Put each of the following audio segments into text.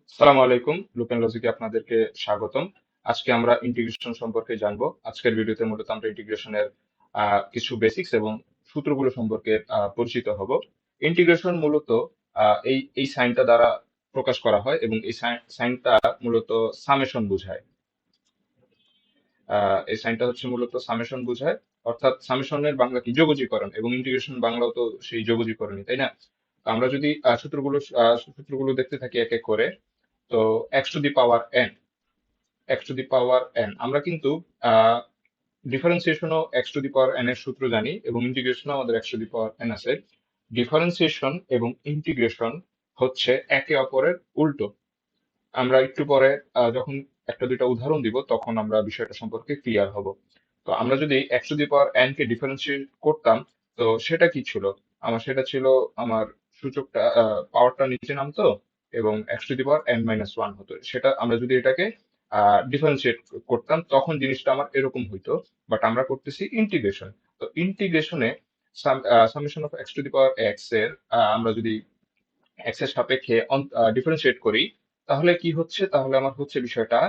আসসালামু আলাইকুম, লুপেন লজিকে আপনাদেরকে স্বাগতম। আজকে আমরা ইন্টিগ্রেশন সম্পর্কে জানবো। আজকের ভিডিওতে মূলত আমরা ইন্টিগ্রেশনের কিছু বেসিক্স এবং সূত্রগুলো সম্পর্কে পরিচিত হব। ইন্টিগ্রেশন মূলত এই সাইনটা দ্বারা প্রকাশ করা হয় এবং এই সাইনটা মূলত সামেশন বোঝায়। এই সাইনটা হচ্ছে মূলত সামেশন বোঝায়, অর্থাৎ সামেশনের বাংলা কি যোগজীকরণ, এবং ইন্টিগ্রেশন বাংলাও তো সেই যোগজীকরণই, তাই না? তো আমরা যদি সূত্রগুলো দেখতে থাকি এক এক করে, তো x to the power n, x to the power n আমরা কিন্তু ডিফারেন্সিয়েশনও x to the power n এর সূত্র জানি, এবং ইন্টিগ্রেশনও আমাদের x to the power n আছে। ডিফারেন্সিয়েশন এবং ইন্টিগ্রেশন হচ্ছে একে অপরের উল্টো। আমরা একটু পরে যখন একটা দুইটা উদাহরণ দিব তখন আমরা বিষয়টা সম্পর্কে ক্লিয়ার হব। তো আমরা যদি x to the power N K differentiate করতাম, তো সেটা কি ছিল? সেটা ছিল আমার সূচকটা, পাওয়ারটা নিচে নামতো এবং x to the power N minus one হতো। সেটা আমরা যদি এটাকে ডিফারেন্সিয়েট করতাম তখন জিনিসটা আমার এরকম হইতো। বাট আমরা করতেছি ইন্টিগ্রেশন। তো ইন্টিগ্রেশনে summation of x to the power x এর আমরা যদি এক্স এর সাপেক্ষে ডিফারেন্সিয়েট করি, তাহলে কি হচ্ছে? তাহলে আমার হচ্ছে বিষয়টা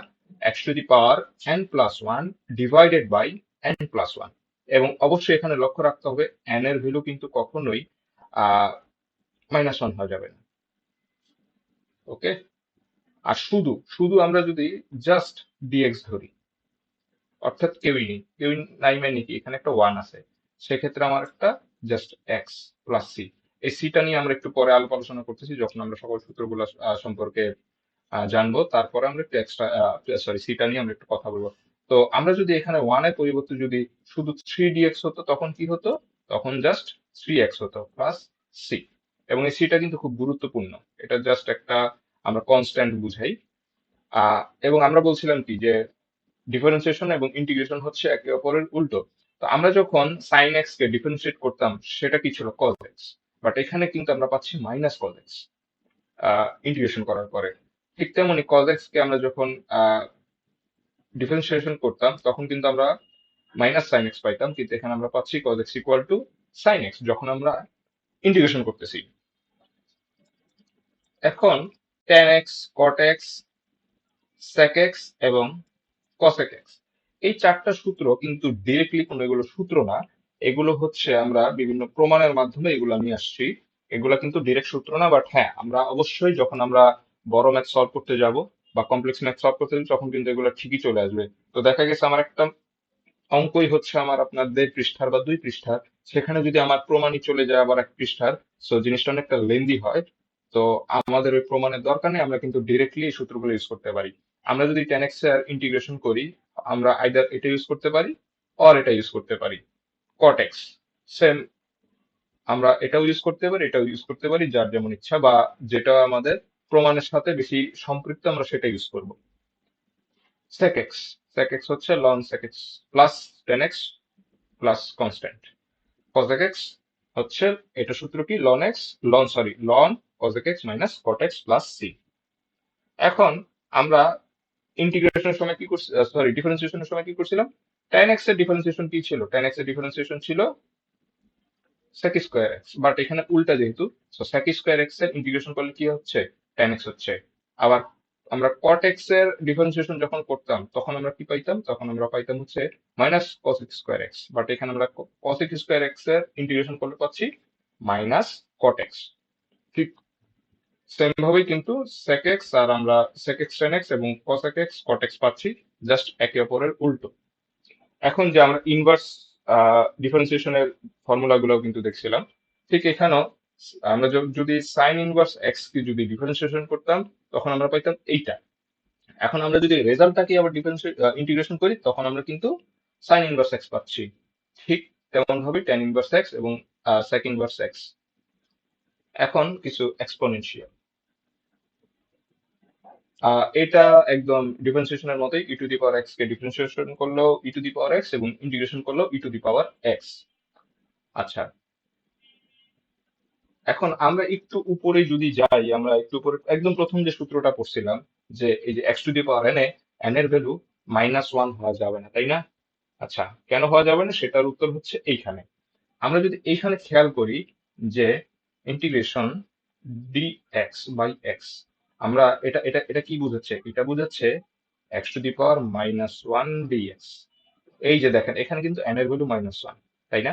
x to the power n plus one divided by n plus one. এবং অবশ্যই এখানে লক্ষ্য রাখতে হবে এন এর ভ্যালু কিন্তু কখনোই মাইনাস ওয়ান হওয়া যাবে না। ওকে। আর শুধু শুধু আমরা যদি জাস্ট ডিএক্স ধরি, অর্থাৎ কেউই নাই মানে কি, এখানে একটা ওয়ান আছে, সেক্ষেত্রে আমার একটা জাস্ট এক্স প্লাস সি। এই সিটা নিয়ে আমরা একটু পরে আলোচনা করতেছি যখন আমরা সকল সূত্রগুলো সম্পর্কে জানবো। তারপরে আমরা একটু এক্সট্রা সিটা নিয়ে আমরা একটু কথা বলবো। তো আমরা যদি এখানে ওয়ান এর পরিবর্তে যদি শুধু থ্রি ডিএক্স হতো তখন কি হতো? তখন জাস্ট থ্রি এক্স হতো প্লাস সি। এবং এই সিটা কিন্তু খুব গুরুত্বপূর্ণ। এটা জাস্ট একটা আমরা কনস্ট্যান্ট বুঝাই। এবং আমরা বলছিলাম কি যে ডিফারেন্সিয়েশন এবং ইন্টিগ্রেশন হচ্ছে একে অপরের উল্টো। তো আমরা যখন সাইন এক্স কে ডিফারেন্সিয়েট করতাম সেটা কি ছিল? Cos x. বাট এখানে কিন্তু আমরা পাচ্ছি মাইনাস কজ এক্স ইন্টিগ্রেশন করার পরে। ঠিক তেমনি কজ এক্স কে আমরা যখন ডিফারেন্সিয়েশন করতাম তখন কিন্তু আমরা মাইনাস সাইন এক্স পাইতাম, কিন্তু এখানে আমরা পাচ্ছি cos x equal to sine x যখন আমরা ইন্টিগ্রেশন করতেছি। এখন tan x, cot x, sec x এবং কসেক এক্স, এই চারটা সূত্র কিন্তু ডিরেক্টলি কোনো এগুলো সূত্র না। এগুলো হচ্ছে আমরা বিভিন্ন প্রমাণের মাধ্যমে এগুলো নিয়ে আসছি। এগুলা কিন্তু ডিরেক্ট সূত্র না, বাট হ্যাঁ আমরা অবশ্যই যখন আমরা বড় ম্যাথ সলভ করতে যাব বা কমপ্লেক্স ম্যাথ সলভ করতে যাব তখন কিন্তু এগুলো ঠিকই চলে আসবে। তো দেখা গেছে আমার একটা অঙ্কই হচ্ছে আমার আপনার 1.5 পৃষ্ঠার বা 2 পৃষ্ঠার, সেখানে যদি আমার প্রমাণই চলে যায় আবার 1 পৃষ্ঠার, সো জিনিসটা অনেকটা লেন্দি হয়। তো আমাদের ওই প্রমাণের দরকার নেই, আমরা কিন্তু ডিরেক্টলি এই সূত্রগুলো ইউজ করতে পারি। আমরা যদি 10x এর ইন্টিগ্রেশন করি, আমরা আইদার এটা ইউজ করতে পারি অর এটা ইউজ করতে পারি। cot x সেম, আমরা এটাও ইউজ করতে পারি এটাও ইউজ করতে পারি, যার যেমন ইচ্ছা, বা যেটা আমাদের প্রমাণের সাথে বেশি সম্পৃক্ত আমরা সেটা ইউজ করব। sec x, sec x হচ্ছে ln sec x plus 10x plus constant. cosec x হচ্ছে, এটা সূত্র কি? ln cosec x minus cot x plus c। এখন আমরা ইন্টিগ্রেশনের সময় কি করছি, ডিফারেন্সিয়েশনের সময় কি করছিলাম? tan x এর ডিফারেন্সিয়েশন কি ছিল? tan x এর ডিফারেন্সিয়েশন ছিল sec স্কোয়ার এক্স, বাট এখানে উল্টা যেহেতু, সো sec স্কোয়ার এক্স এর ইন্টিগ্রেশন করলে কি হচ্ছে? tan x হচ্ছে। আবার আমরা cot x এর ডিফারেন্সিয়েশন যখন করতাম তখন আমরা কি পাইতাম? তখন আমরা পাইতাম হচ্ছে minus cosec square x, but এখানে আমরা cosec স্কোয়ার এক্স এর ইন্টিগ্রেশন করলে পাচ্ছি মাইনাস cot x। ঠিক সেম ভাবেই কিন্তু sec x আর আমরা sec x tan x এবং cosec x cot x পাচ্ছি, জাস্ট একে অপরের উল্টো। এখন যে আমরা ইনভার্স ডিফারেন্সিয়েশনের ফর্মুলা গুলো কিন্তু দেখছিলাম, ঠিক এখানেও আমরা যদি সাইন ইনভার্স এক্স কে যদি ডিফারেন্সিয়েশন করতাম তখন আমরা পাইতাম এইটা। এখন আমরা যদি রেজাল্টটাকে আবার ইন্টিগ্রেশন করি তখন আমরা কিন্তু সাইন ইনভার্স এক্স পাচ্ছি। ঠিক তেমন ভাবে ট্যান ইনভার্স এক্স এবং সেক ইনভার্স এক্স। এখন কিছু এক্সপোনেনশিয়াল, এটা একদম ডিফারেন্সিয়েশনের মতোই, e to the power x কে ডিফারেন্সিয়েশন করলেও e to the power x এবং ইন্টিগ্রেশন করলেও e to the power x. আচ্ছা, এখন আমরা একটু উপরে যদি যাই, আমরা একটু উপরে একদম প্রথম যে সূত্রটা পড়ছিলাম, যে এই যে x to the power N A, N এর ভ্যালু মাইনাস ওয়ান হওয়া যাবে না, তাই না? আচ্ছা, কেন হওয়া যাবে না সেটার উত্তর হচ্ছে এইখানে। আমরা যদি এইখানে খেয়াল করি যে integration d x by x, আমরা এটা এটা এটা কি বুঝাচ্ছে? এটা বুঝাচ্ছে x to the power minus one dx. এই যে দেখেন এখানে কিন্তু n এর ভ্যালু মাইনাস ওয়ান, তাই না?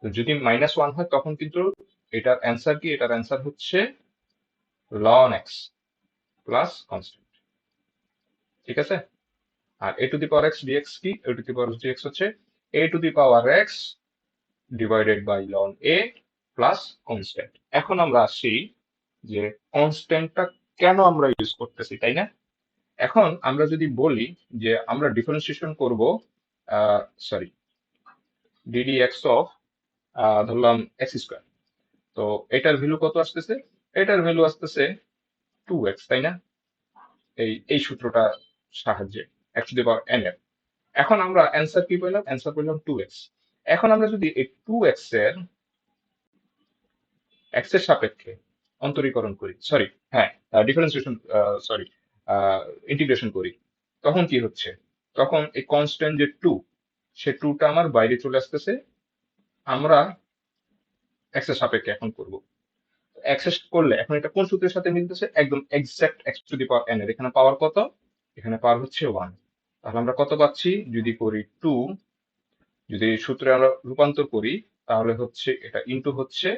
তো যদি মাইনাস ওয়ান হয় তখন কিন্তু এটার অ্যান্সার কি? এটার অ্যান্সার হচ্ছে ln x প্লাস কনস্ট্যান্ট। ঠিক আছে? আর a to the power x dx কি? a to the power dx হচ্ছে a to the power x divided by ln a plus constant. এখন আমরা আসি যে কনস্ট্যান্টটা কেন আমরা ইউজ করতেছি, তাই না? এখন আমরা যদি বলি যে আমরা ডিফারেন্সিয়েশন করব, সরি, ddx অফ ধরলাম এক্স স্কোয়ার, তো এটার ভ্যালু কত আসতেছে? এটার ভ্যালু আসতেছে 2x, তাই না? এই সূত্রটা সাহায্যে x two the power n এর। এখন আমরা অ্যান্সার কি পেলাম? অ্যান্সার পেলাম 2x। এখন আমরা যদি এই 2x এর x এর সাপেক্ষে অন্তরীকরণ করি, সরি, হ্যাঁ, ডিফারেন্সিয়েশন, সরি, ইন্টিগ্রেশন করি, তখন কি হচ্ছে? তখন এই কনস্ট্যান্ট যে 2, সে 2টা আমার বাইরে চলে আসতেছে। আমরা x এর সাপেক্ষে এখন করব। অ্যাক্সেস করলে এখন এটা কোন সূত্রের সাথে মিলতেছে? একদম exact x to the power n এর। এখানে পাওয়ার কত? এখানে পাওয়ার হচ্ছে ওয়ান। তাহলে আমরা কত পাচ্ছি? যদি করি টু, যদি সূত্রে আমরা রূপান্তর করি, তাহলে হচ্ছে এটা ইন্টু হচ্ছে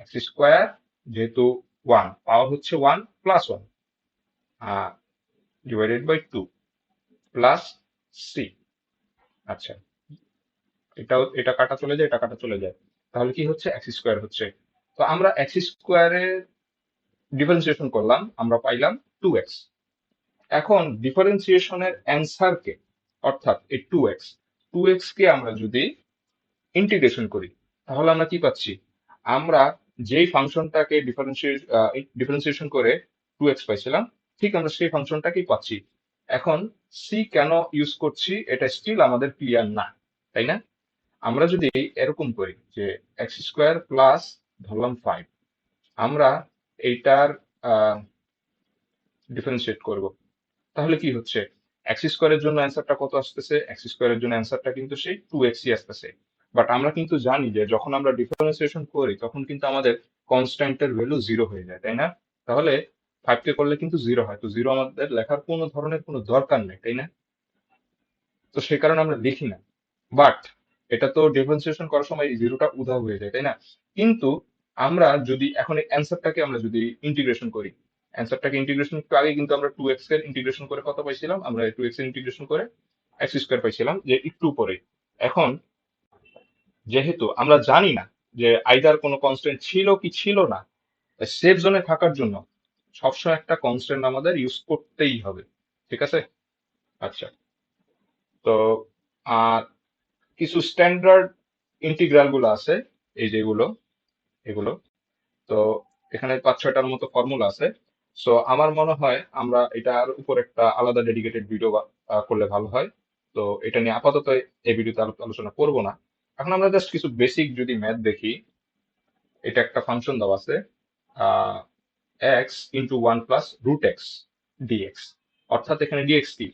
এক্স স্কোয়ার, যেহেতু ওয়ান, পাওয়ার হচ্ছে one plus one, divided by two plus c. আচ্ছা, এটা কাটা চলে যায়, এটা কাটা চলে যায়, তাহলে কি হচ্ছে? এক্স স্কোয়ার হচ্ছে। তো আমরা এক্স স্কোয়ারের ডিফারেন্সিয়েশন করলাম, আমরা পাইলাম 2x। এখন ডিফারেন্সিয়েশনের অ্যান্সারকে, অর্থাৎ এই 2x কে আমরা যদি ইন্টিগ্রেশন করি, তাহলে আমরা কি পাচ্ছি? আমরা যেই ফাংশনটাকে ডিফারেন্সিয়েশন করে 2x পাইছিলাম, ঠিক আমরা সেই ফাংশনটাকেই পাচ্ছি। এখন সি কেন ইউজ করছি এটা স্টিল আমাদের ক্লিয়ার না, তাই না? আমরা যদি এরকম করি যে এক্স স্কোয়ার প্লাস ধরলাম 5, আমরা এইটার ডিফারেন্সিয়েট করব, তাহলে কি হচ্ছে? এক্স স্কোয়ারের জন্য অ্যান্সারটা কত আসতেছে? এক্স স্কোয়ারের জন্য অ্যান্সারটা কিন্তু সেই 2x-ই আসতেছে। বাট আমরা কিন্তু জানি যে যখন আমরা ডিফারেন্সিয়েশন করি তখন কিন্তু আমাদের কনস্ট্যান্টের ভ্যালু জিরো হয়ে যায়, তাই না? তাহলে 5 কে করলে কিন্তু জিরো হয়, তো জিরো আমাদের লেখার কোনো ধরনের কোনো দরকার নেই, তাই না? তো সেই কারণে আমরা লিখি না। বাট এটা তো ডিফারেন্সিয়েশন করার সময় এই জিরোটা উধাও হয়ে যায়, তাই না? কিন্তু আমরা যদি এখন এই অ্যান্সারটাকে আমরা যদি ইন্টিগ্রেশন করি, অ্যান্সারটাকে ইন্টিগ্রেশন একটু আগে কিন্তু আমরা 2x এর ইন্টিগ্রেশন করে কত পাইছিলাম? আমরা 2x এর ইন্টিগ্রেশন করে এক্স স্কোয়ার পাইছিলাম, যে একটু পরে। এখন যেহেতু আমরা জানি না যে আইদার কোনো কনস্ট্যান্ট ছিল কি ছিল না, সেফ জোনে থাকার জন্য সবসময় একটা কনস্ট্যান্ট আমাদের ইউজ করতেই হবে। ঠিক আছে? আচ্ছা, তো আর কিছু স্ট্যান্ডার্ড ইন্টিগ্রাল গুলো আছে, এই যেগুলো, এগুলো, তো এখানে 5-6টার মতো ফর্মুলা আছে। সো আমার মনে হয় আমরা এটার উপর একটা আলাদা ডেডিকেটেড ভিডিও করলে ভালো হয়। তো এটা নিয়ে আপাতত এই ভিডিওতে আলোচনা করব না। এখন আমরা জাস্ট কিছু বেসিক যদি ম্যাথ দেখি, এটা একটা ফাংশন দেওয়া আছে, ah x into one plus root x dx, অর্থাৎ এখানে ডিএক্স কি?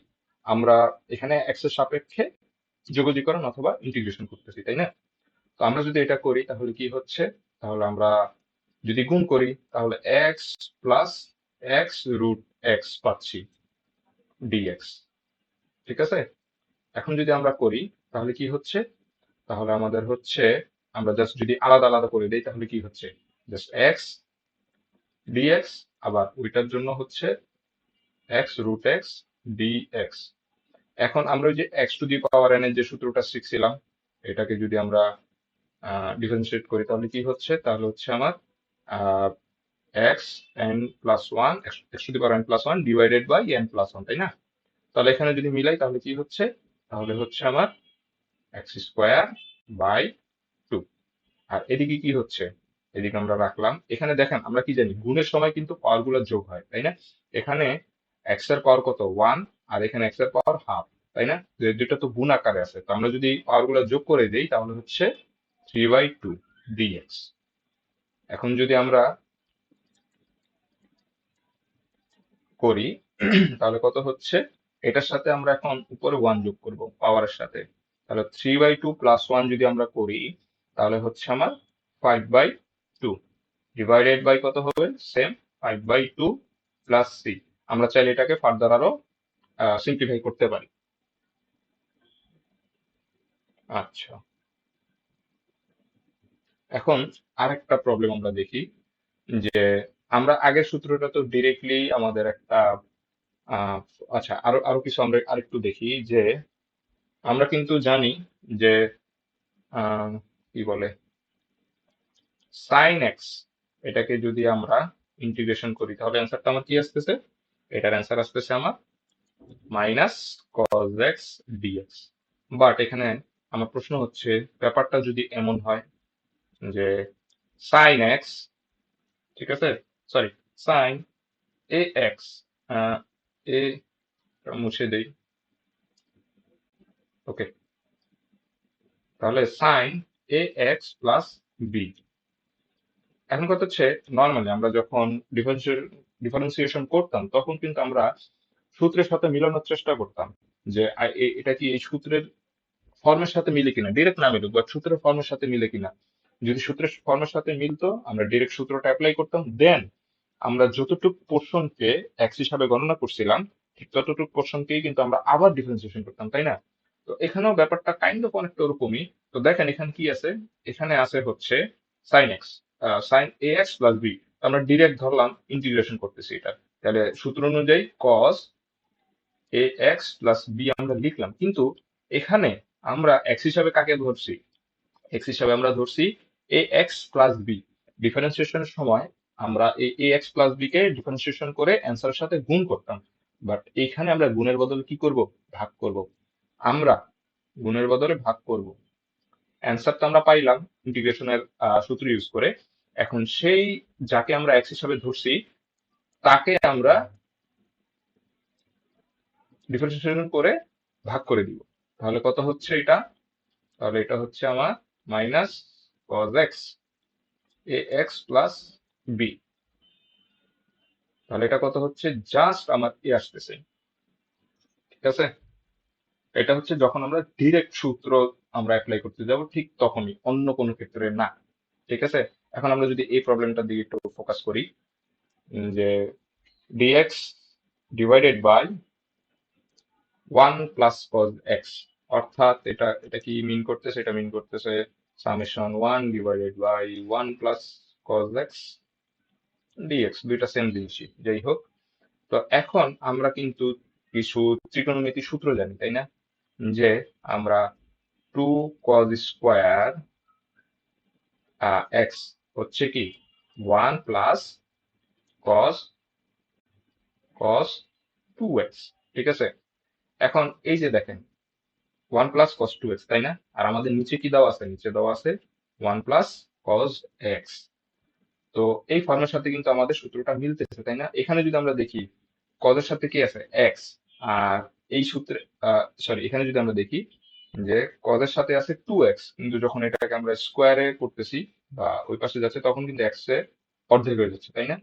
আমরা এখানে এক্স এর সাপেক্ষে যোগজীকরণ অথবা ইন্টিগ্রেশন করতেছি, তাই না? তো আমরা যদি এটা করি তাহলে কি হচ্ছে? তাহলে আমরা যদি গুণ করি তাহলে x plus x root x পাচ্ছি ডিএক্স। ঠিক আছে? এখন যদি আমরা করি তাহলে কি হচ্ছে? তাহলে আমাদের হচ্ছে, আমরা জাস্ট যদি আলাদা আলাদা করে দেই তাহলে কি হচ্ছে? জাস্ট এক্স ডিএক্স, আবার ওইটার জন্য হচ্ছে এক্স রুট এক্স ডিএক্স। এখন আমরা ওই যে x to the power n এর যে সূত্রটা শিখছিলাম, এটাকে যদি আমরা ডিফারেন্সিয়েট করি তাহলে কি হচ্ছে? তাহলে হচ্ছে আমার x n plus one, x to the power n plus one divided by n plus one, তাই না? তাহলে এখানে যদি মিলাই তাহলে কি হচ্ছে? তাহলে হচ্ছে আমার এক্স স্কোয়ার বাই টু। আর এদিকে কি হচ্ছে? এদিকে আমরা রাখলাম, এখানে দেখেন আমরা কি জানি, গুণের সময় কিন্তু পাওয়ার গুলো যোগ হয়, তাই না? এখানে এক্স এর পাওয়ার কত? ওয়ান, আর এখানে এক্স এর পাওয়ার হাফ, তাই না? যে দুটো তো গুণ আকারে আছে, তো আমরা যদি পাওয়ার গুলো যোগ করে দিই তাহলে হচ্ছে 3/2 ডিএক্স। এখন যদি আমরা করি তাহলে কত হচ্ছে? এটার সাথে আমরা এখন উপরে ওয়ান যোগ করব পাওয়ারের সাথে, তাহলে 3/2 প্লাস ওয়ান যদি আমরা করি তাহলে হচ্ছে আমার 5/2 ডিভাইডেড বাই কত হবে? Same 5/2 plus c. আমরা চাইলে এটাকে ফার্দার আরো সিম্পলিফাই করতে পারি। আচ্ছা, এখন আরেকটা প্রবলেম আমরা দেখি যে আমরা আগের সূত্রটা তো ডিরেক্টলি আমাদের একটা আহ, আচ্ছা, আরো আরো কিছু আমরা আরেকটু দেখি যে আমরা কিন্তু জানি যে আহ, কি বলে সাইন এক্স, এটাকে যদি আমরা ইন্টিগ্রেশন করি তাহলে অ্যান্সারটা আমার কি আসতেছে? এটার অ্যান্সার আসতেছে আমার minus cos x dx. But এখানে আমার প্রশ্ন হচ্ছে, ব্যাপারটা যদি এমন হয় যে সাইন এক্স, ঠিক আছে, সরি, সাইন এ এক্স, এ মুছে দেই, ওকে, তাহলে সাইন এ এক্স প্লাস বি। এখন কথা হচ্ছে, নর্মালি আমরা যখন ডিফারেন্সিয়েশন করতাম তখন কিন্তু আমরা সূত্রের সাথে মিলানোর চেষ্টা করতাম যে এটা কি এই সূত্রের ফর্মের সাথে মিলে কিনা, ডিরেক্ট না মিলুক বাট সূত্রের ফর্মের সাথে মিলে কিনা। যদি সূত্রের ফর্মের সাথে মিলতো আমরা ডিরেক্ট সূত্রটা অ্যাপ্লাই করতাম, দেন আমরা যতটুক পোর্শনকে এক্স হিসাবে গণনা করছিলাম ঠিক ততটুক পোর্শনকেই কিন্তু আমরা আবার ডিফারেন্সিয়েশন করতাম, তাই না? তো এখানেও ব্যাপারটা কাইন্ড অফ অনেকটা ওরকমই। তো দেখেন এখানে কি আছে, এখানে আছে হচ্ছে সাইন এক্স, সাইন এ এক্স প্লাস বি। আমরা ডিরেক্ট ধরলাম ইন্টিগ্রেশন করতেছি এটা, তাহলে সূত্র অনুযায়ী কস এ এক্স প্লাস বি আমরা লিখলাম, কিন্তু এখানে আমরা এক্স হিসাবে কাকে ধরছি? এক্স হিসাবে আমরা ধরছি এ এক্স প্লাস বি। ডিফারেন্সিয়েশনের সময় আমরা এই এ এক্স প্লাস বি কে ডিফারেন্সিয়েশন করে অ্যান্সারের সাথে গুণ করতাম, বাট এইখানে আমরা গুণের বদলে কি করব? ভাগ করব। আমরা গুণের বদলে ভাগ করব। অ্যান্সারটা আমরা পাইলাম ইন্টিগ্রেশনের সূত্র ইউজ করে। এখন সেই যাকে আমরা এক্স হিসাবে ধরছি তাকে আমরা ডিফারেন্সিয়েশন করে ভাগ করে দিব। তাহলে কত হচ্ছে এটা? তাহলে এটা হচ্ছে আমার মাইনাস কজ এক্স এ এক্স প্লাস বি। তাহলে এটা কত হচ্ছে? জাস্ট আমার এ আসতেছে, ঠিক আছে? এটা হচ্ছে যখন আমরা ডিরেক্ট সূত্র আমরা অ্যাপ্লাই করতে যাব, ঠিক তখনই, অন্য কোনো ক্ষেত্রে না, ঠিক আছে? এখন আমরা যদি এই প্রবলেমটার দিকে একটু ফোকাস করি, যে dx divided by one plus cos x, অর্থাৎ এটা এটা কি মিন করতেছে? এটা মিন করতেছে summation one divided by one plus cos x dx, দুইটা সেম জিনিসই, যাই হোক। তো এখন আমরা কিন্তু কিছু ত্রিকোণমিতির সূত্র জানি, তাই না? যে আমরা টু কজ স্কোয়ার এক্স হচ্ছে কি one plus cos cos two x, ঠিক আছে? এখন এই যে দেখেন one plus cos two x, তাই না? আর আমাদের নিচে কি দেওয়া আছে? নিচে দেওয়া আছে ওয়ান প্লাস কজ এক্স। তো এই ফর্মের সাথে কিন্তু আমাদের সূত্রটা মিলতেছে, তাই না? এখানে যদি আমরা দেখি কজের সাথে কি আছে? এক্স। আর এই সূত্রে, সরি, এখানে যদি আমরা দেখি যে কজের সাথে আছে টু এক্স, কিন্তু যখন এটাকে আমরা স্কোয়ারে করতেছি বা ওই পাশে যাচ্ছে তখন কিন্তু এক্স এর অর্ধেক হয়ে যাচ্ছে, তাই না?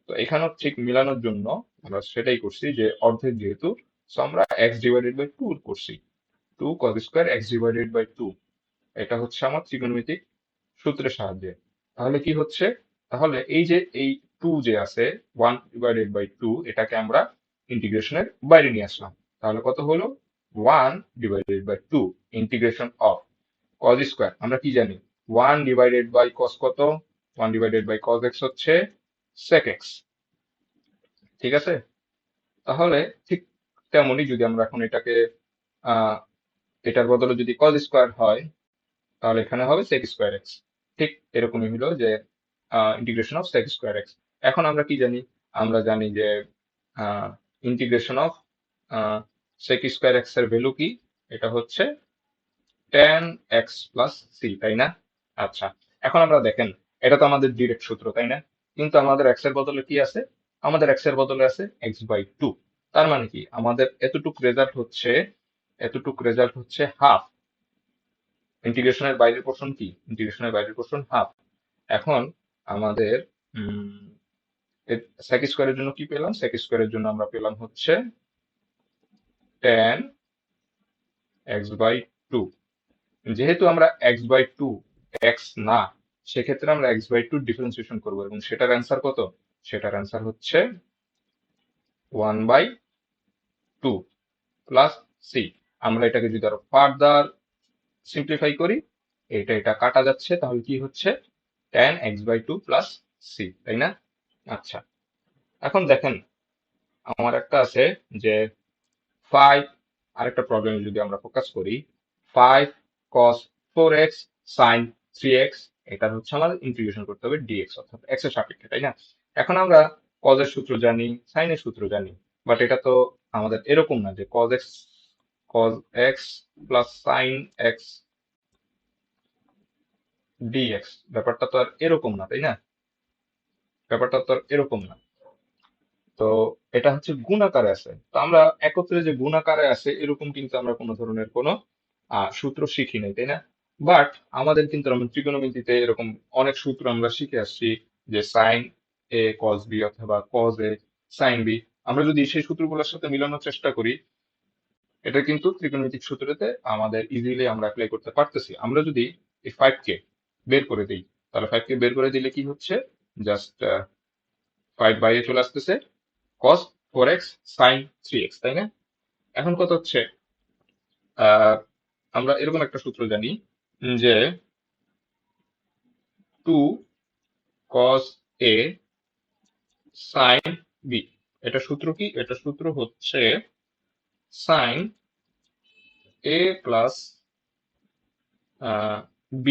তো এখানেও ঠিক মিলানোর জন্য আমরা সেটাই করছি যে অর্ধেক যেহেতু, সো আমরা এক্স ডিভাইডেড বাই টু করছি, two cos square x divided by two. এটা হচ্ছে আমার ত্রিকোণমিতিক সূত্রের সাহায্যে। তাহলে কি হচ্ছে? তাহলে এই যে এই টু যে আছে ওয়ান ডিভাইডেড বাই টু, এটাকে আমরা ইন্টিগ্রেশনের বাইরে নিয়ে আসলাম। তাহলে কত হলো? One divided by two integration of cos square. আমরা কি জানি? ওয়ান ডিভাইডেড বাই কস কত? One divided by cos x হচ্ছে সেক এক্স, ঠিক আছে? তাহলে ঠিক তেমনি যদি আমরা এখন এটাকে আহ এটার বদলে যদি কজ স্কোয়ার হয় তাহলে এখানে হবে সেক স্কোয়ার এক্স। ঠিক এরকমই হলো যে integration of sec square x. এখন আমরা কি জানি? আমরা জানি যে integration of sec square x এর ভ্যালু কি? এটা হচ্ছে টেন এক্স প্লাস সি, তাই না? আচ্ছা, এখন আমরা দেখেন এটা তো আমাদের ডিরেক্ট সূত্র, তাই না? কিন্তু আমাদের এক্স এর বদলে কি আছে? আমাদের এক্স এর বদলে আছে এক্স বাই টু। তার মানে কি আমাদের এতটুক রেজাল্ট হচ্ছে হাফ। ইন্টিগ্রেশনের বাইরের পোর্শন কি? ইন্টিগ্রেশনের বাইরের পোর্শন হাফ। এখন আমাদের সেক স্কোয়ারের জন্য কি পেলাম? সেক স্কোয়ারের জন্য আমরা পেলাম হচ্ছে টেন এক্স বাই টু। যেহেতু আমরা এক্স বাই টু এক্স না, সেক্ষেত্রে আমরা এক্স বাই টু ডিফারেন্সিয়েশন করবো এবং সেটার অ্যান্সার কত? সেটার অ্যান্সার হচ্ছে 1/2 প্লাস সি। আমরা এটাকে যদি আরো ফার্দার সিম্পলিফাই করি, এটা কাটা যাচ্ছে, তাহলে কি হচ্ছে tan x/2 প্লাস সি, তাই না? আচ্ছা, এখন দেখেন আমার একটা আছে যে 5, আরেকটা প্রবলেম যদি আমরা ফোকাস করি, 5 cos 4x sin 3x, এটা হচ্ছে আমাদের ইন্টিগ্রেশন করতে হবে dx, অর্থাৎ x এর সাপেক্ষে, তাই না? এখন আমরা cos এর সূত্র জানি, sin এর সূত্র জানি, বাট এটা তো আমাদের এরকম না যে cos x plus sin x dx, ব্যাপারটা তো আর এরকম না, তাই না? ব্যাপারটা তো আর এরকম না। তো এটা হচ্ছে গুণ আকারে আছে, তো আমরা একত্রে যে গুণ আকারে আছে এরকম কিন্তু আমরা কোনো ধরনের কোনো সূত্র শিখি নাই, তাই না? বাট আমাদের কিন্তু আমরা ত্রিকোণমিতিতে এরকম অনেক সূত্র আমরা শিখে আসছি, যে সাইন এ কস বি অথবা কস এ সাইন বি। আমরা যদি সেই সূত্রগুলোর সাথে মিলানোর চেষ্টা করি, এটা কিন্তু ত্রিকোণমিতিক সূত্রতে আমাদের ইজিলি আমরা অ্যাপ্লাই করতে পারতেছি। আমরা যদি এই 5 কে বের করে দিই, তাহলে 5 কে বের করে দিলে কি হচ্ছে, জাস্ট 5/a চলে আসতেছে cos 4x sin 3x, তাই না? এখন কত হচ্ছে, আহ আমরা এরকম একটা সূত্র জানি যে 2 cos a sin b। এটা সূত্র কি? এটা সূত্র হচ্ছে sin a plus b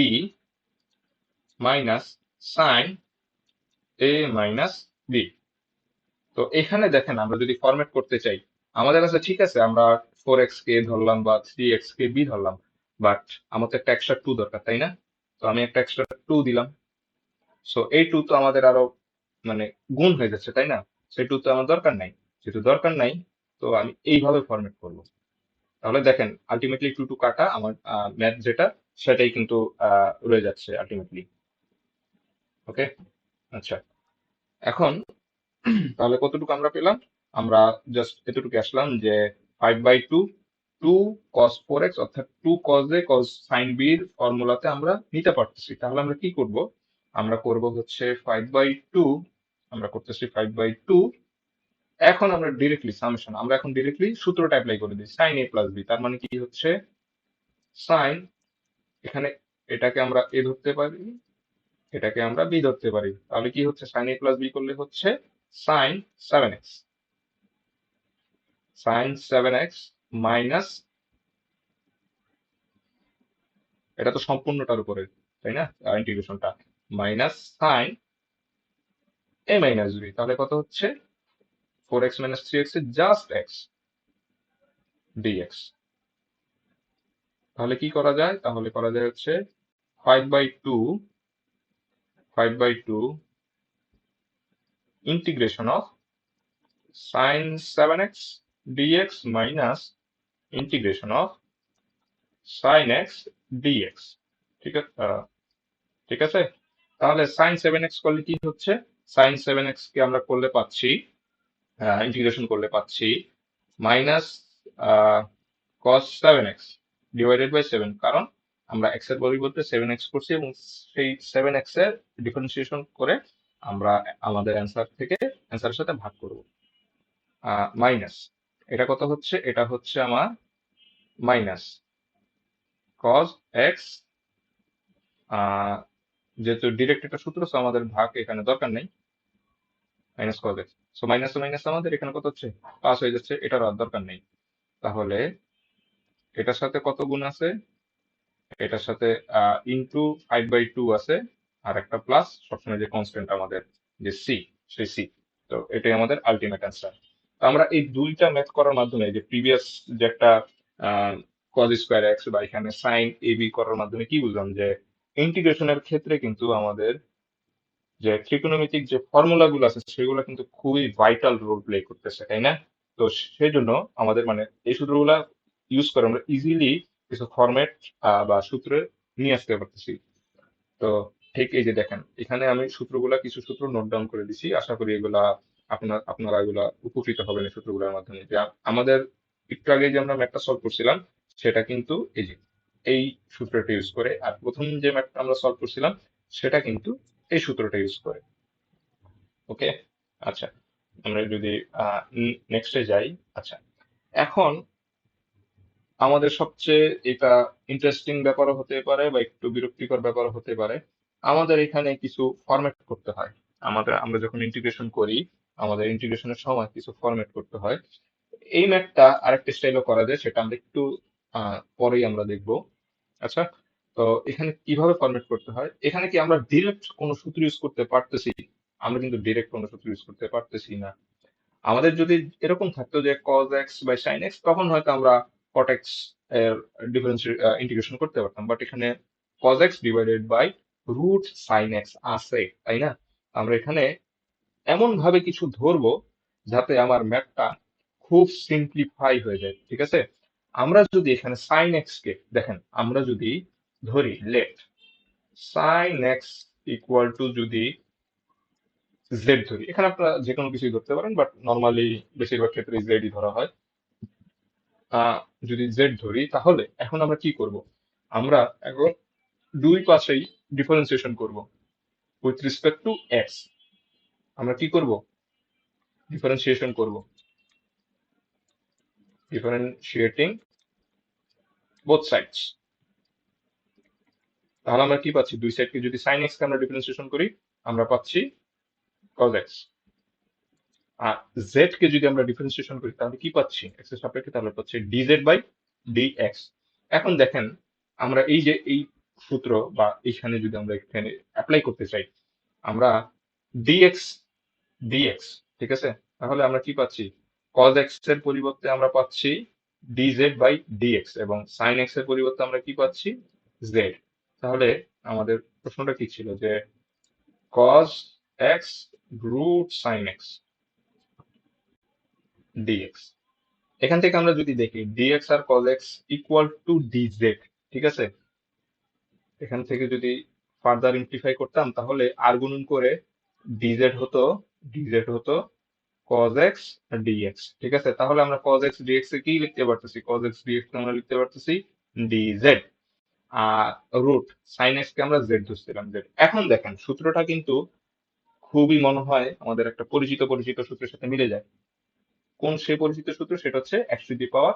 minus sin a minus b। তো এখানে দেখেন আমরা যদি ফরম্যাট করতে চাই, আমাদের কাছে ঠিক আছে আমরা 4x কে ধরলাম বা 3x কে b ধরলাম, বাট আমার তো একটা এক্সট্রা 2 দরকার, তাই না? তো আমি একটা এক্সট্রা 2 দিলাম। সো এই 2 তো আমাদের আরো মানে গুণ হয়ে যাচ্ছে, তাই না? সেই 2 তো আমার দরকার নাই। যেহেতু দরকার নাই, তো আমি এইভাবে ফরম্যাট করব। তাহলে দেখেন আলটিমেটলি 2 কাটা আমার ম্যাথ যেটা, সেটাই কিন্তু রয়ে যাচ্ছে আলটিমেটলি। ওকে, আচ্ছা। এখন তাহলে কতটুকু আমরা পেলাম? আমরা জাস্ট এতটুকু আসলাম যে 5/2 2 cos 4x, অর্থাৎ 2 cos a cos sin b এর ফর্মুলাতে আমরা নিতে পারতেছি। তাহলে আমরা কি করব? আমরা করব হচ্ছে 5/2, আমরা করতেছি 5/2। এখন আমরা ডিরেক্টলি সামেশন, আমরা এখন ডিরেক্টলি সূত্রটা অ্যাপ্লাই করে দিই, sin a প্লাস b। তার মানে কি হচ্ছে, sin, এখানে এটাকে আমরা a ধরতে পারি, এটাকে আমরা b ধরতে পারি। তাহলে কি হচ্ছে, sin a প্লাস b করলে হচ্ছে sin 7x, sin 7x minus, এটা তো সম্পূর্ণটার উপরে, তাই না, ইন্টিগ্রেশনটা, minus sin a minus b। তাহলে কত হচ্ছে, 4x মাইনাস 3x এর জাস্ট x dx। তাহলে কি করা যায়? তাহলে করা যায় হচ্ছে 5/2 integration of sin 7x dx minus integration of sin x dx। ঠিক আছে, ঠিক আছে। তাহলে sin 7x করলে কি হচ্ছে, sin 7x কে আমরা করলে পাচ্ছি, ইন্টিগ্রেশন করলে পাচ্ছি minus cos 7x divided by 7, কারণ আমরা x এর পরিবর্তে 7x করছি এবং সেই 7x এর ডিফারেন্সিয়েশন করে আমরা আমাদের অ্যান্সারের সাথে ভাগ করব। মাইনাস, এটা কত হচ্ছে, এটা হচ্ছে আমার মাইনাস cos x, যেহেতু ডিরেক্ট একটা সূত্র, so আমাদের ভাগ এখানে দরকার নেই, minus cos x। So minus minus আমাদের এখানে কত হচ্ছে, পাস হয়ে যাচ্ছে, এটার আর দরকার নেই। তাহলে এটার সাথে কত গুণ আছে, এটার সাথে ইন্টু 5/2 আছে, আর একটা প্লাস সবসময় যে কনস্ট্যান্ট আমাদের যে সি, সেই সি। তো এটাই আমাদের আলটিমেট অ্যান্সার। তো আমরা এই দুইটা ম্যাথ করার মাধ্যমে, যে প্রিভিয়াস যে একটা কজ স্কোয়ার এক্স বা এখানে সাইন এ বি করার মাধ্যমে কি বুঝলাম, যে ইন্টিগ্রেশনের ক্ষেত্রে কিন্তু আমাদের যে ট্রিকোনোমেট্রিক যে ফর্মুলা গুলো আছে সেগুলো কিন্তু খুবই ভাইটাল রোল প্লে করতেছে, তাই না? তো সেই জন্য আমাদের মানে এই সূত্রগুলা ইউজ করে আমরা ইজিলি কিছু ফরম্যাট বা সূত্রে নিয়ে আসতে পারতেছি। তো ঠিক এই যে দেখেন, এখানে আমি সূত্রগুলা, কিছু সূত্র নোট ডাউন করে দিছি, আশা করি এগুলা আপনারা এগুলা উপকৃত হবেন এই সূত্রগুলোর মাধ্যমে। যে আমাদের একটু আগে যে আমরা ম্যাথটা সলভ করছিলাম, সেটা কিন্তু এই যে এই সূত্রটা ইউজ করে, আর প্রথম যে ম্যাথটা আমরা সলভ করছিলাম সেটা কিন্তু এই সূত্রটা ইউজ করে। ওকে, আচ্ছা। আমরা যদি নেক্সটে যাই। আচ্ছা, এখন আমাদের সবচেয়ে এটা ইন্টারেস্টিং ব্যাপারও হতে পারে বা একটু বিরক্তিকর ব্যাপারও হতে পারে। আমাদের এখানে কিছু ফরম্যাট করতে হয়। আমরা যখন ইন্টিগ্রেশন করি, আমাদের ইন্টিগ্রেশনের সময় কিছু ফরম্যাট করতে হয়। এই ম্যাথটা আরেকটা স্টাইলও করা যায়, সেটা আমরা একটু পরেই আমরা দেখবো। আচ্ছা, তো এখানে কিভাবে ফরম্যাট করতে হয়, এখানে কি আমরা ডিরেক্ট কোনো সূত্র ইউজ করতে পারতেছি? আমরা কিন্তু ডিরেক্ট কোনো সূত্র ইউজ করতে পারতেছি না। আমাদের যদি এরকম থাকতো যে cos x by sin x, তখন হয়তো আমরা cot x এর ডিফারেন্স ইন্টিগ্রেশন করতে পারতাম, বাট এখানে cos x divided by root sin x আছে, তাই না? আমরা এখানে এমন ভাবে কিছু ধরবো যাতে আমার ম্যাথটা খুব সিম্পলিফাই হয়ে যায়, ঠিক আছে? আমরা যদি এখানে sin x কে দেখেন, আমরা যদি ধরি let sin x equal to যদি z ধরি, এখানে আপনারা যে কোনো কিছুই ধরতে পারেন, বাট নর্মালি বেশিরভাগ ক্ষেত্রে z ই ধরা হয়। আহ যদি z ধরি, তাহলে এখন আমরা কি করব? আমরা এখন দুই পাশেই ডিফারেন্সিয়েশন করব উইথ রেসপেক্ট টু x। আমরা কি করব? ডিফারেন্সিয়েশন করব, ডিফারেন্সিয়েটিং বোথ সাইডস। তাহলে আমরা কি পাচ্ছি? দুই সাইডকে যদি sin x কে আমরা ডিফারেন্সিয়েশন করি, আমরা পাচ্ছি cos x। আর z কে যদি আমরা ডিফারেন্সিয়েশন করি, তাহলে কি পাচ্ছি? x এর সাপেক্ষে, তাহলে পাচ্ছি dz বাই dx। এখন দেখেন, আমরা এই যে এই সূত্র বা এইখানে যদি আমরা এখানে অ্যাপ্লাই করতে চাই, আমরা dx dx, ঠিক আছে? তাহলে আমরা কি পাচ্ছি? cos x এর পরিবর্তে আমরা পাচ্ছি dz বাই dx, এবং sin x এর পরিবর্তে আমরা কি পাচ্ছি? z। তাহলে আমাদের প্রশ্নটা কি ছিল? যে cos x root sin x dx। এখান থেকে আমরা যদি দেখি dx আর cos x equal to dz, ঠিক আছে? এখান থেকে যদি ফার্দার ইমপ্লিফাই করতাম, তাহলে আর গুণন করে dz হতো cos x dx, ঠিক আছে? তাহলে আমরা cos x dx এ কি লিখতে পারতেছি? cos x dx কে আমরা লিখতে পারতেছি dz। আর রুট sin x কে আমরা z ধরছিলাম, z। এখন দেখেন সূত্রটা কিন্তু খুবই মনে হয় আমাদের একটা পরিচিত পরিচিত সূত্রের সাথে মিলে যায়। কোন সেই পরিচিত সূত্র? সেটা হচ্ছে x two the power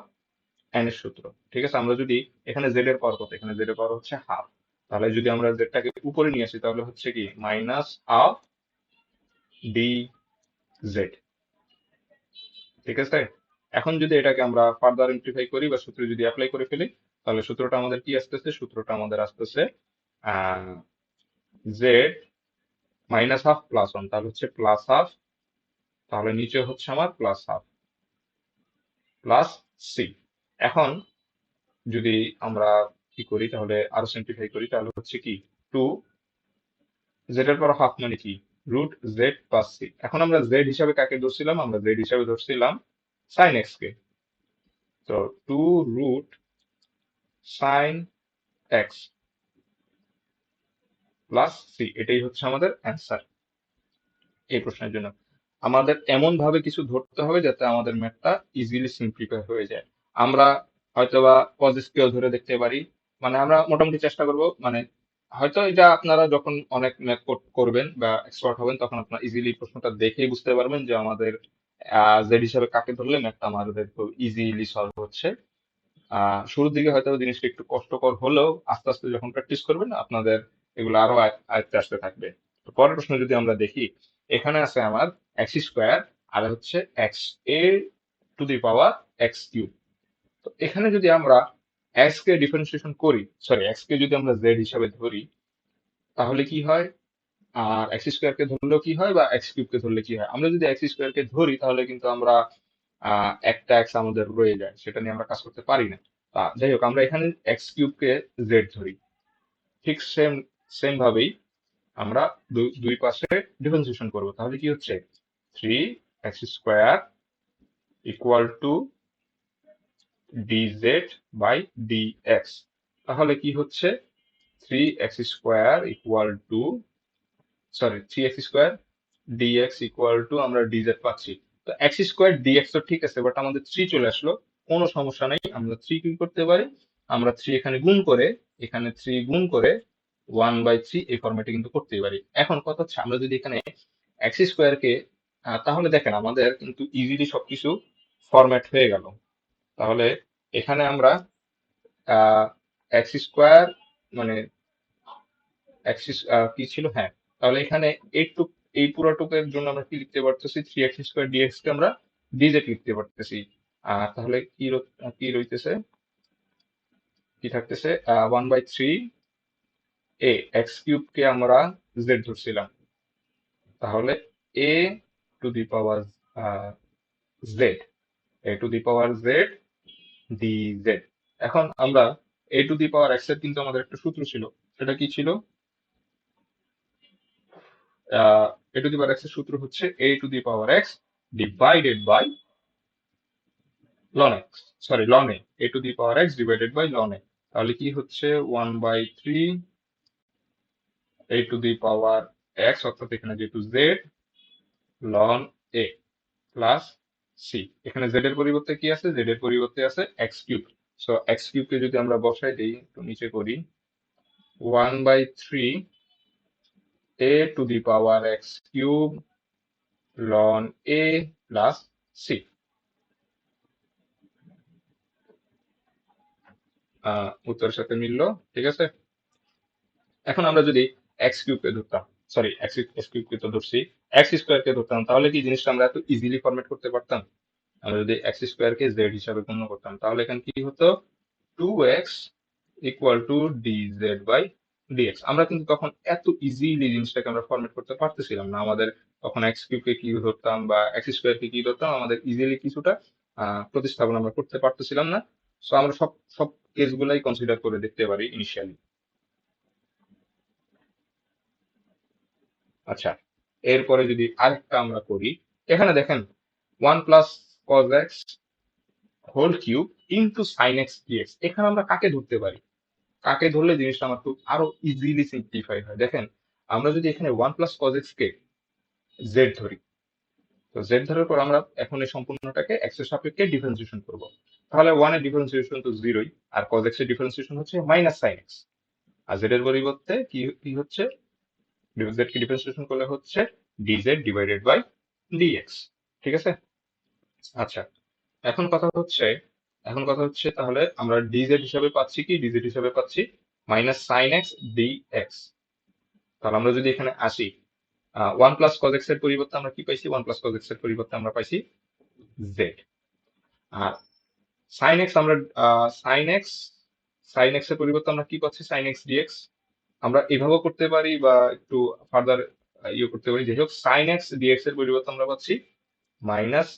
n এর সূত্র, ঠিক আছে? আমরা যদি এখানে z এর পাওয়ার কত? এখানে z এর পাওয়ার হচ্ছে হাফ। তাহলে যদি আমরা z টাকে উপরে নিয়ে আসি, তাহলে হচ্ছে কি মাইনাস হাফ dz, ঠিক আছে? এখন যদি এটাকে আমরা ফার্দার ইমপ্লিফাই করি বা সূত্র যদি অ্যাপ্লাই করে ফেলি, তাহলে সূত্রটা আমাদের কি আসতেছে? সূত্রটা আমাদের আসতেছে z minus half plus one, তাহলে হচ্ছে প্লাস হাফ। তাহলে নিচে হচ্ছে আমার প্লাস হাফ প্লাস সি। এখন যদি আমরা কি করি, তাহলে আরো সিম্পলিফাই করি, তাহলে হচ্ছে কি টু জেড এর পর হাফ মানে কি রুট জেড প্লাস সি। এখন আমরা জেড হিসাবে কাকে ধরছিলাম? আমরা জেড হিসাবে ধরছিলাম সাইন এক্স কে। তো two root sine x plus c, এটাই হচ্ছে আমাদের অ্যান্সার এই প্রশ্নের জন্য। আমাদের এমন ভাবে কিছু ধরতে হবে যাতে আমাদের ম্যাথটা ইজিলি সিম্পলিফাই হয়ে যায়। আমরা হয়তোবা পজিটিভ কেও ধরে দেখতে পারি, মানে আমরা মোটামুটি চেষ্টা করব, মানে হয়তো এটা আপনারা যখন অনেক ম্যাথ করবেন বা এক্সপার্ট হবেন, তখন আপনারা ইজিলি প্রশ্নটা দেখেই বুঝতে পারবেন যে আমাদের জেড হিসাবে কাকে ধরলে ম্যাথটা আমাদের খুব ইজিলি সলভ হচ্ছে। শুরুর দিকে হয়তো জিনিসটা একটু কষ্টকর হলেও আস্তে আস্তে যখন প্র্যাকটিস করবেন, আপনাদের এগুলো আরো আয়ত্তে আসতে থাকবে। তো পরের প্রশ্ন যদি আমরা দেখি, এখানে আছে আমার এক্স স্কোয়ার আর হচ্ছে x A two the power x cube. তো এখানে যদি আমরা এক্স কে ডিফারেন্সিয়েশন করি, সরি এক্স কে যদি আমরা জেড হিসাবে ধরি, তাহলে কি হয়? আর এক্স স্কোয়ার কে ধরলেও কি হয়, বা এক্স কিউব কে ধরলে কি হয়? আমরা যদি এক্স স্কোয়ার কে ধরি, তাহলে কিন্তু আমরা একটা এক্স আমাদের রয়ে যায়, সেটা নিয়ে আমরা কাজ করতে পারি না। যাই হোক, আমরা এখানে এক্স কিউব কে জেড ধরি। ঠিক সেম সেম ভাবেই আমরা দুই পাশে ডিফারেন্সিয়েশন করব, তাহলে কি হচ্ছে? Three x square equal to dz by dx। তাহলে কি হচ্ছে? Three x square equal to, sorry, three x square dx equal to আমরা ডিজেড পাচ্ছি। তো এক্স স্কোয়ার ডিএক্স তো ঠিক আছে, বাট আমাদের থ্রি চলে আসলো। কোনো সমস্যা নেই, আমরা থ্রি কি করতে পারি? আমরা থ্রি এখানে গুণ করে, এখানে থ্রি গুণ করে ওয়ান বাই থ্রি এই ফর্মেটে কিন্তু করতেই পারি। এখন কথা হচ্ছে, আমরা যদি এখানে এক্স স্কোয়ারকে তাহলে দেখেন আমাদের কিন্তু ইজিলি সবকিছু ফরম্যাট হয়ে গেল। তাহলে এখানে আমরা এক্স স্কোয়ার মানে এক্সিস কি ছিল, হ্যাঁ। তাহলে এখানে এইটুক, এই পুরোটুকের জন্য আমরা কি লিখতে পারতেছি, 3x² dx কে আমরা ডিজেড লিখতে পারতেছি। তাহলে কি রইতেছে, কি থাকতেছে, 1/3 x³ কে আমরা জেড ধরছিলাম। তাহলে a to the power Z, a to the power Z dz। এখন আমরা a to the power x এর কিন্তু আমাদের একটা সূত্র ছিল, সেটা কি ছিল? a to the power x এর সূত্র হচ্ছে a to the power x divided by ln x, sorry ln a, a to the power x divided by ln a. তাহলে কি হচ্ছে 1/3 a to the power x, অর্থাৎ এখানে যেহেতু z ln a plus c. এখানে z এর পরিবর্তে কি আছে, z এর পরিবর্তে আছে x³। সো x³ কে যদি আমরা বসাই দিই, একটু নিচে করি, 1/3 a to the power x³ ln a plus c. উত্তরের সাথে মিললো, ঠিক আছে। এখন আমরা যদি x³ কে ধরতাম, সরি x³ কে তো ধরছি, x² কে ধরতাম, তাহলে কি জিনিসটা আমরা এত ইজিলি ফরম্যাট করতে পারতাম? আমরা যদি x² কে z হিসাবে গণ্য করতাম, তাহলে এখানে কি হতো, 2x equal to dz by dx। আমরা কিন্তু তখন এত ইজিলি জিনিসটাকে আমরা ফরম্যাট করতে পারতেছিলাম না। আমাদের তখন x³ কে কি ধরতাম বা x² কে কি ধরতাম, আমাদের ইজিলি কিছুটা প্রতিস্থাপন আমরা করতে পারতেছিলাম না। সো আমরা সব সব কেসগুলাই কনসিডার করে দেখতে পারি ইনিশিয়ালি। আচ্ছা, এরপরে যদি আরেকটা আমরা করি, এখানে দেখেন 1 + cos x whole cube into sine x dx. এখানে আমরা কাকে ধরতে পারি? কাকে ধরলে জিনিসটা আমার খুব আরো ইজিলি সিম্পলিফাই হয়? দেখেন, আমরা যদি এখানে 1 + cos x কে জেড ধরি, তো জেড ধরার পর আমরা এখন এই সম্পূর্ণটাকে এক্স এর সাপেক্ষে ডিফারেন্সিয়েশন করব। তাহলে 1 এর ডিফারেন্সিয়েশন তো জিরোই, আর cos x এর ডিফারেন্সিয়েশন হচ্ছে মাইনাস সাইন এক্স। আর জেড এর পরিবর্তে কি কি হচ্ছে, জেড কে ডিফারেন্সিয়েশন করলে হচ্ছে ডিজেড ডিভাইডেড বাই ডিএক্স। ঠিক আছে। আচ্ছা, এখন কথা হচ্ছে এখন কথা হচ্ছে তাহলে আমরা ডিজেড হিসাবে পাচ্ছি কি, ডিজেড হিসাবে পাচ্ছি minus sine x D x. তাহলে আমরা যদি এখানে আসি, 1 + cos x এর পরিবর্তে আমরা কি পাইছি, 1 + cos x এর পরিবর্তে আমরা পাইছি জেড। আর সাইন এক্স আমরা সাইন এক্স সাইন এক্স এর পরিবর্তে আমরা কি পাচ্ছি, সাইন এক্স ডিএক্স। আমরা এভাবেও করতে পারি বা একটু ফার্দার ইয়ে করতে পারি। যাই হোক, সাইন এক্স ডিএক্স এর পরিবর্তে আমরা পাচ্ছি মাইনাস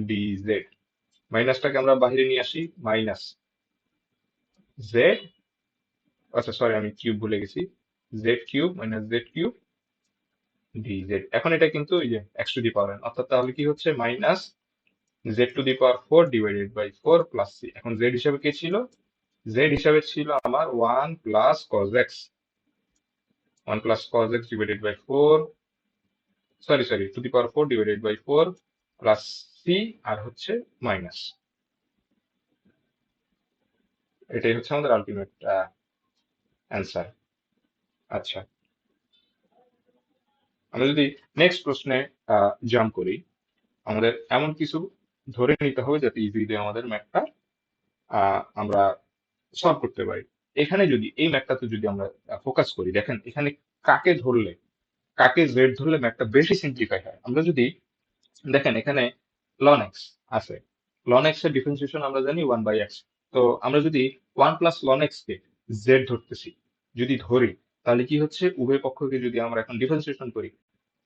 ডিজেড। মাইনাসটাকে আমরা বাইরে নিয়ে আসি, মাইনাস জেড, আচ্ছা সরি আমি কিউব ভুলে গেছি, z³ মাইনাস z³ dz। এখন এটা কিন্তু এই যে x⁴, অর্থাৎ তাহলে কি হচ্ছে, minus z⁴ divided by 4 plus c. এখন z হিসাবে কে ছিল, z হিসাবে ছিল আমার 1 + cos x, 1 + cos x divided by 4, sorry to the power 4 divided by 4 plus c, আর হচ্ছে মাইনাস। এটাই হচ্ছে আমাদের আলটিমেট অ্যান্সার। আচ্ছা, আমরা যদি নেক্সট প্রশ্নে জাম্প করি, আমাদের এমন কিছু ধরে নিতে হবে যাতে ইজিলি আমাদের ম্যাথটা আমরা সলভ করতে পারি। এখানে যদি এই ম্যাথটাতে যদি আমরা ফোকাস করি, দেখেন এখানে কাকে ধরলে, কাকে জেড ধরলে ম্যাথটা বেশি সিম্পলিফাই হয়। আমরা যদি দেখেন এখানে লন এক্স আছে, লন এক্স এর ডিফারেন্সিয়েশন আমরা জানি 1/x। তো আমরা যদি 1 + ln x কে জেড ধরতেছি, যদি ধরি, তাহলে কি হচ্ছে, উভয় পক্ষকে যদি আমরা এখন ডিফারেন্সিয়েশন করি,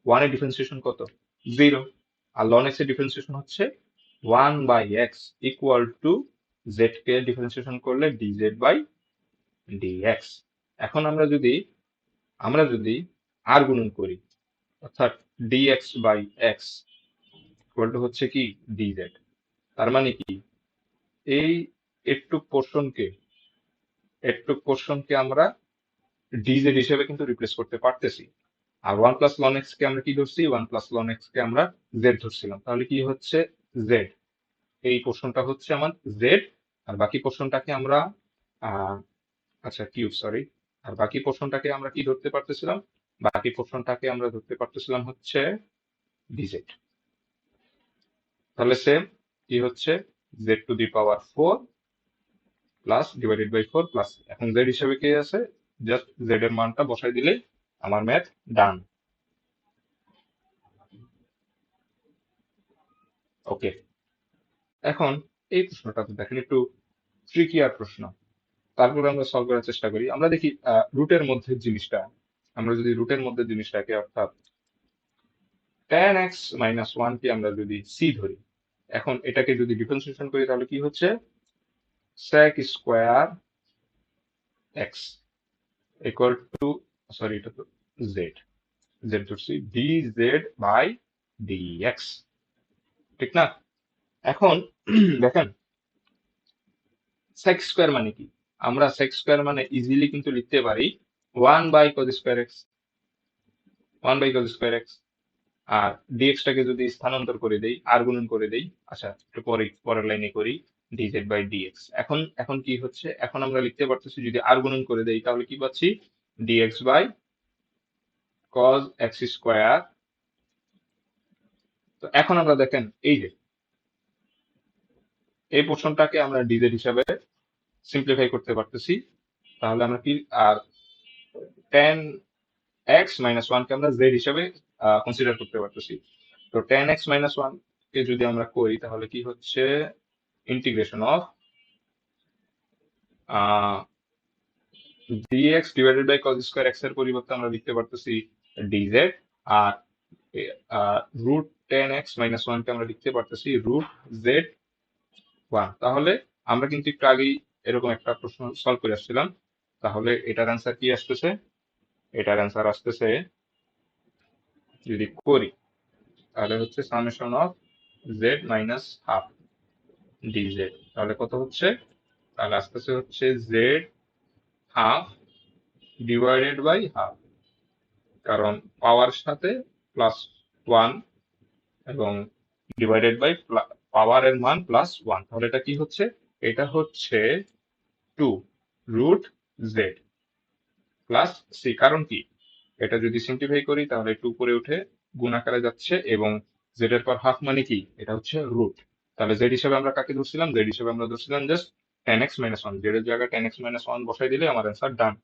1 এর ডিফারেন্সিয়েশন কত, 0। আর ln x এর ডিফারেন্সিয়েশন হচ্ছে 1/x ইকুয়াল টু জেড কে ডিফারেন্সিয়েশন করলে ডিজেড বাই ডিএক্স। এখন আমরা যদি আর গুণন করি, অর্থাৎ dx by x equal to হচ্ছে কি ডিজেড। তার মানে কি, এই একটু পোর্শনকে আমরা ডিজেড হিসেবে কিন্তু রিপ্লেস করতে পারতেছি। আর 1 + ln x কে আমরা কি ধরছি, 1 + ln x কে আমরা জেড ধরছিলাম। তাহলে কি হচ্ছে, জেড, এই পোর্শনটা হচ্ছে আমার জেড। আর বাকি পোর্শনটাকে আমরা আহ আচ্ছা কিউব, সরি। আর বাকি পোর্শনটাকে আমরা কি ধরতে পারতেছিলাম, বাকি পোর্শনটাকে আমরা ধরতে পারতেছিলাম হচ্ছে ডিজেড। তাহলে সেম কি হচ্ছে z to the power 4 plus divided by 4 plus এখন জেড হিসেবে কি আছে জাস্ট জেড এর মানটা বসাই দিলেই আমার ম্যাথ ডান। ওকে, এখন এই প্রশ্নটা তো দেখেন একটু ট্রিকিয়ার প্রশ্ন, তারপরে আমরা সলভ করার চেষ্টা করি। আমরা দেখি রুটের মধ্যে জিনিসটা, আমরা যদি রুটের মধ্যে জিনিসটাকে অর্থাৎ tan x মাইনাস ওয়ান কে আমরা যদি সি ধরি, এখন এটাকে যদি ডিফারেন্সিয়েশন করি তাহলে কি হচ্ছে sec square x equal to, sorry এটা তো জেড, জেড ধরছি d z by d x, ঠিক না? এখন দেখেন sec স্কোয়ার মানে কি, আমরা sec স্কোয়ার মানে ইজিলি কিন্তু লিখতে পারি 1/cos square x, 1/cos square x. আর ডিএক্স টাকে যদি স্থানান্তর করে দেই, আর গুণন করে দেই, আচ্ছা একটু পরে পরের লাইনে করি, ডিজেড বাই ডিএক্স। এখন এখন কি হচ্ছে, এখন আমরা লিখতে পারতেছি যদি আর গুণন করে দেই তাহলে কি পাচ্ছি dx by cos x square. তো এখন আমরা দেখেন এই যে এই পোর্শনটাকে আমরা ডিজেড হিসাবে সিম্পলিফাই করতে পারতেছি, তাহলে আমরা কি আর টেন এক্স মাইনাস ওয়ান কে আমরা জেড হিসাবে কনসিডার করতে পারতেছি। তো টেন এক্স মাইনাস ওয়ান কে যদি আমরা করি তাহলে কি হচ্ছে integration of dx divided by cos square x এর পরিবর্তে আমরা লিখতে পারতেছি dz, আর root tan x minus one কে আমরা লিখতে পারতেছি রুট জেড ওয়ান। তাহলে আমরা কিন্তু একটু আগেই এরকম একটা প্রশ্ন সলভ করে আসছিলাম, তাহলে এটার অ্যান্সার কি আসতেছে, এটার অ্যান্সার আসতেছে যদি করি তাহলে হচ্ছে summation of z minus half dz, তাহলে কত হচ্ছে, তাহলে আসতেছে হচ্ছে z half divided by half, কারণ পাওয়ার সাথে প্লাস ওয়ান এবং ডিভাইডেড বাই পাওয়ার এর মান প্লাস ওয়ান, তাহলে এটা কি হচ্ছে, এটা হচ্ছে two root z plus c. কারণ কি, এটা যদি সিম্পলিফাই করি তাহলে টু করে উঠে গুণ আকারে যাচ্ছে এবং জেড এর পর হাফ মানে কি, এটা হচ্ছে রুট। তাহলে জেড হিসেবে আমরা কাকে ধরছিলাম, জেড হিসেবে আমরা ধরছিলাম just tan x minus one, z এর জায়গায় টেন এক্স মাইনাস ওয়ান বসাই দিলে আমার অ্যান্সার ডান।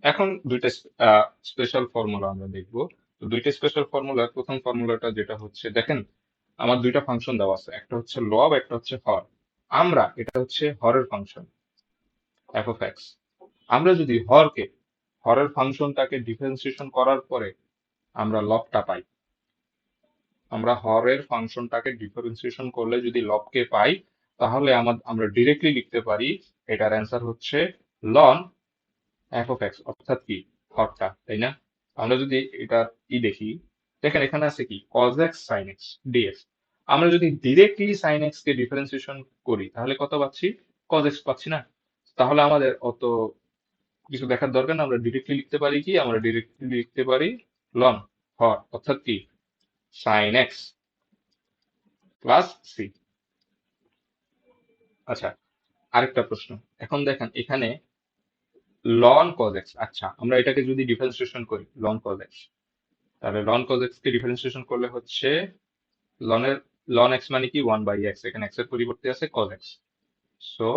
এখন দুইটা স্পেশাল ফর্মুলা আমরা দেখবো। তো দুইটা স্পেশাল ফর্মুলা, প্রথম ফর্মুলাটা যেটা হচ্ছে দেখেন আমার দুইটা ফাংশন দেওয়া আছে, একটা হচ্ছে লব একটা হচ্ছে হর। আমরা এটা হচ্ছে হরের ফাংশন এফ অফ এক্স, আমরা যদি হরের ফাংশনটাকে ডিফারেন্সিয়েশন করার পরে আমরা লবটা পাই, আমরা হরের ফাংশনটাকে ডিফারেন্সিয়েশন করলে যদি লবকে পাই তাহলে আমরা ডিরেক্টলি লিখতে পারি এটার অ্যান্সার হচ্ছে লন এফ অফ এক্স, অর্থাৎ কি হরটা, তাই না? আমরা যদি এটা দেখি, দেখেন এখানে আছে কি cos x sin x dx, আমরা যদি ডিরেক্টলি sin x কে ডিফারেন্সিয়েশন করি তাহলে কত পাচ্ছি, cos x পাচ্ছি না? তাহলে আমাদের অত কিছু দেখার দরকার না, আমরা ডিরেক্টলি লিখতে পারি কি, আমরা ডিরেক্টলি লিখতে পারি লন হর, অর্থাৎ কি sin x প্লাস সি। আচ্ছা, আরেকটা প্রশ্ন, এখন দেখেন এখানে লন cos x, আচ্ছা আমরা এটাকে যদি ডিফারেন্সিয়েশন করি লন cos x, তাহলে লন cos x কে ডিফারেন্সিয়েশন করলে হচ্ছে লনের লন এক্স মানে কি ওয়ান বাই এক্স, এখানে এক্স এর পরিবর্তে আছে cos x, so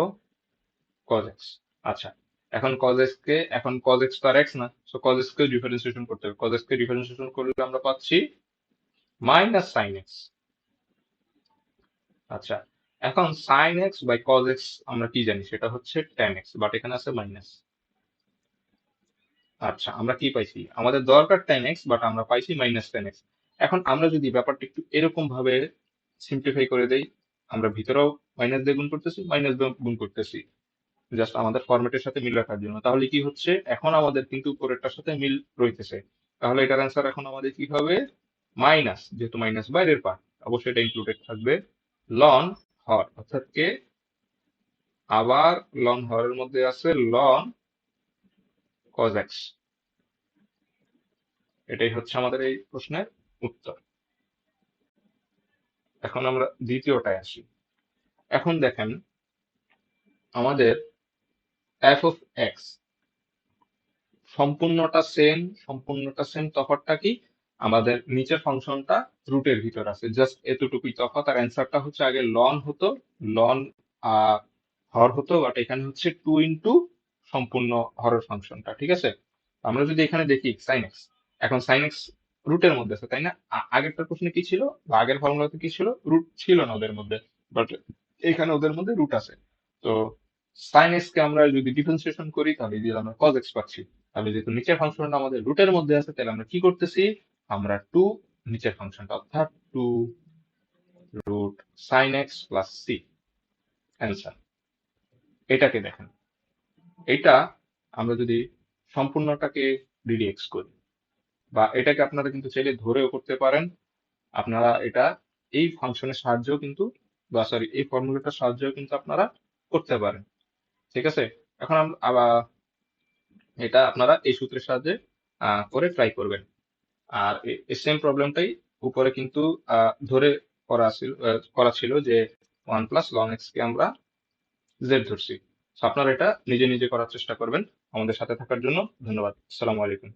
cos x। আচ্ছা, এখন cos x তো আর x না, সো cos x কে ডিফারেন্সিয়েশন করতে হবে, cos x কে ডিফারেন্সিয়েশন করলে আমরা পাচ্ছি মাইনাস sin x। আচ্ছা, এখন sin x by cos x আমরা কি জানি, সেটা হচ্ছে tan x, বাট এখানে আছে মাইনাস। আচ্ছা, আমরা কি পাইছি, আমাদের দরকার tan x বাট আমরা পাইছি মাইনাস tan x। এখন আমরা যদি ব্যাপারটা একটু এরকম ভাবে সিম্পলিফাই করে দেই, আমরা ভিতরেও মাইনাস দিয়ে গুণ করতেছি, মাইনাস দিয়ে গুণ করতেছি, জাস্ট আমাদের ফরম্যাটের সাথে মিল রাখার জন্য, তাহলে কি হচ্ছে এখন আমাদের কিন্তু উপরেরটার সাথে মিল রইতেছে, তাহলে এটার অ্যান্সার এখন আমাদের কি হবে মাইনাস, যেহেতু মাইনাস বাইরের পার্ট অবশ্যই এটা ইনক্লুডেড থাকবে লন হর, অর্থাৎ কে আবার লন হরের মধ্যে আছে লন cos x। এটাই হচ্ছে আমাদের এই প্রশ্নের উত্তর। এখন আমরা দ্বিতীয়টায় আসি। এখন দেখেন আমাদের এফ অফ এক্স সম্পূর্ণটা সেম তফাৎটা কি, আমাদের নিচের ফাংশনটা রুটের ভিতর আছে, জাস্ট এতটুকুই তফাৎ। আর অ্যান্সারটা হচ্ছে আগে লন হতো, লন হর হতো, বাট এখানে হচ্ছে 2 ইন্টু সম্পূর্ণ হরের ফাংশনটা, ঠিক আছে। আমরা যদি এখানে দেখি সাইন এক্স, এখন সাইন এক্স রুটের মধ্যে আছে তাই না। আগেরটার প্রশ্নে কি ছিল, বা আগের ফর্মুলাতে কি ছিল, রুট ছিল না ওদের মধ্যে, বাট এখানে ওদের মধ্যে রুট আছে। তো সাইন এক্স কে আমরা যদি ডিফারেন্সিয়েশন করি তাহলে এই যে আমরা কজ এক্স পাচ্ছি। তাহলে যেহেতু নিচের ফাংশনটা আমাদের রুটের মধ্যে আছে, তাহলে আমরা কি করতেছি, আমরা টু নিচের ফাংশনটা অর্থাৎ two root sine x plus c, answer. এটাকে দেখেন, এটা আমরা যদি সম্পূর্ণটাকে ডিডিএক্স করি, বা এটাকে আপনারা কিন্তু চাইলে ধরেও করতে পারেন, আপনারা এটা এই ফাংশনের সাহায্যেও কিন্তু, বা সরি এই ফর্মুলাটার সাহায্যেও কিন্তু আপনারা করতে পারেন, ঠিক আছে। এখন আবার এটা আপনারা এই সূত্রের সাহায্যে করে ট্রাই করবেন। আর এই সেম প্রবলেমটাই উপরে কিন্তু ধরে করা ছিল যে 1 + ln x কে আমরা জেড ধরছি। So আপনারা এটা নিজে নিজে করার চেষ্টা করবেন। আমাদের সাথে থাকার জন্য ধন্যবাদ। আসসালামু আলাইকুম।